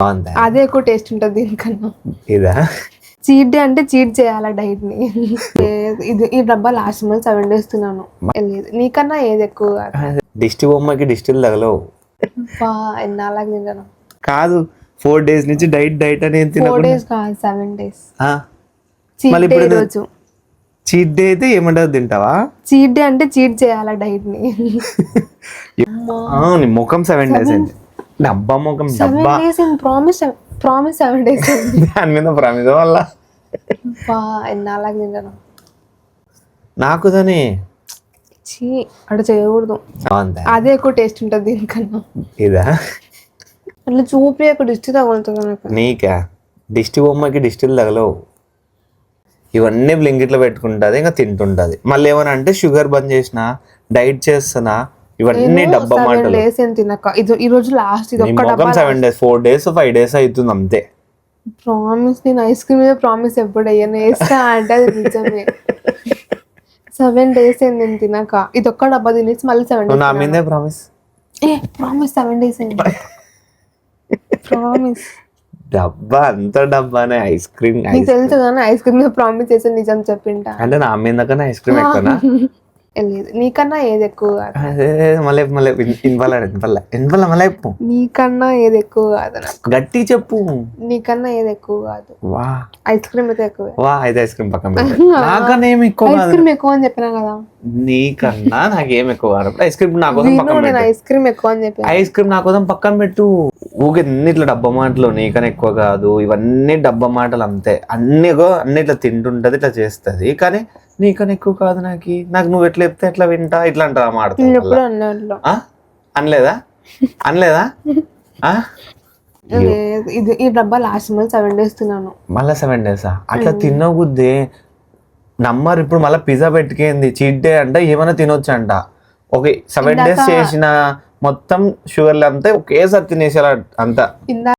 బాగుందా? అదే ఎక్కువ టేస్ట్ ఉంటుంది దీనికన్నా. ఇదా చీట్ డే అంటే చీట్ చేయాలా డైట్ ని. ఇది ఈ డబ్బా లాస్ట్ మంత్ 7 days తిన్నాను. లేదు నీకన్నా ఏది ఎక్కువ దిష్టి బొమ్మకి దిష్టిలు తగలవు. ఎన్నాళ్ళకి తింటాను కాదు 4 days నుంచి డైట్ అనేది 4 days కాదు 7 days. మళ్ళీ చీట్ డే ఇప్పుడు రోజు చీట్ డే అయితే ఏమంటావు తింటావా? చీట్ డే అంటే చీట్ చేయాలా డైట్ ని. నీ ముఖం 7 days అయింది. డబ్బా ముఖం 7 డబ్బా days in ప్రామిస్ 7 days. దాని మీద ప్రామిస్ వల్ల ఎన్నాళ్ళకి తింటాను. నాకు దాని అక్కడ చేయకూడదు. బాగుందా? అదే ఎక్కువ టేస్ట్ ఉంటుంది దీనికన్నా. ఇదా అట్లా చూపి అక్కడ దిష్టి తగులుతుంది నాకు. నీకా దిష్టి బొమ్మకి దిష్టిలు తగలవు. ఇవన్నీ బ్లింకిట్లో పెట్టుకుంటుంది, ఇంకా తింటుంటది. మళ్ళీ ఏమన్నా అంటే షుగర్ బంద్ చేసిన, డైట్ చేస్తున్నా, ఇవన్నీ డబ్బా మాటలు. 7 days ఏం తినక ఈ రోజు లాస్ట్. ఇది ఒక్క డబ్బా 7 days 4 days 5 days అవుతుంది అంతే. ప్రామిస్ నేను ఐస్ క్రీమ్ మీద ప్రామిస్ ఎప్పుడు అయ్యాను వేస్తా అంటే అది నిజమే. 7 days ఏం నేను తినక ఇది ఒక్క డబ్బా తినేసి మళ్ళీ 7 days. నా మీదే ప్రామిస్. ప్రామిస్ 7 days అయింది. ప్రామిస్ డబ్బా అంత డబ్బానే ఐస్ క్రీమ్. నీకు తెలుసు కానీ ఐస్ క్రీమ్ మీద ప్రామిస్ చేసి నిజం చెప్పింటా. అంటే నా మీద కన్నా ఐస్ క్రీమ్ ఎక్కువనా? లేదు నీకన్నా ఏది ఎక్కువ కాదు. మళ్ళీ నీకన్నా ఏది ఎక్కువ కాదు నాకు. గట్టి చెప్పు. నీకన్నా ఏది ఎక్కువ కాదు. వా ఐస్ క్రీమ్ అయితే ఎక్కువ. వా అయితే ఐస్ క్రీమ్ పక్కన నాకన్నా ఏమి ఎక్కువ ఐస్ క్రీమ్ ఎక్కువ అని చెప్పినా కదా. నీకన్నా నాకేం ఎక్కువ కాదు. ఐస్ క్రీమ్ నా కోసం పక్కన నేను ఐస్ క్రీమ్ ఎక్కువ అని చెప్పి ఐస్ క్రీమ్ నా కోసం పక్కన పెట్టు. ఊకే ఇట్లా డబ్బా మాటలు నీకన్నా ఎక్కువ కాదు, ఇవన్నీ డబ్బా మాటలు అంతే. అన్ని ఇట్లా తింటుంటది, ఇట్లా చేస్తది, కానీ నీకన్నా ఎక్కువ కాదు. నాకు నువ్వు ఎట్లా చెప్తే ఎట్లా వింటా, ఇట్లా అంటా మాడతా. అనలేదా ఇది ఈ డబ్బా లాస్ట్ మంత్ 7 days తిన్నాను. మళ్ళీ 7 days అట్లా తినగుద్దే నమ్మరు. ఇప్పుడు మళ్ళీ పిజ్జా పెట్టుకేంది చీట్ డే అంటే ఏమైనా తినొచ్చు అంట. ఓకే 7 days చేసిన మొత్తం షుగర్లు అంతా ఒకేసారి తినేసేలా అంతా.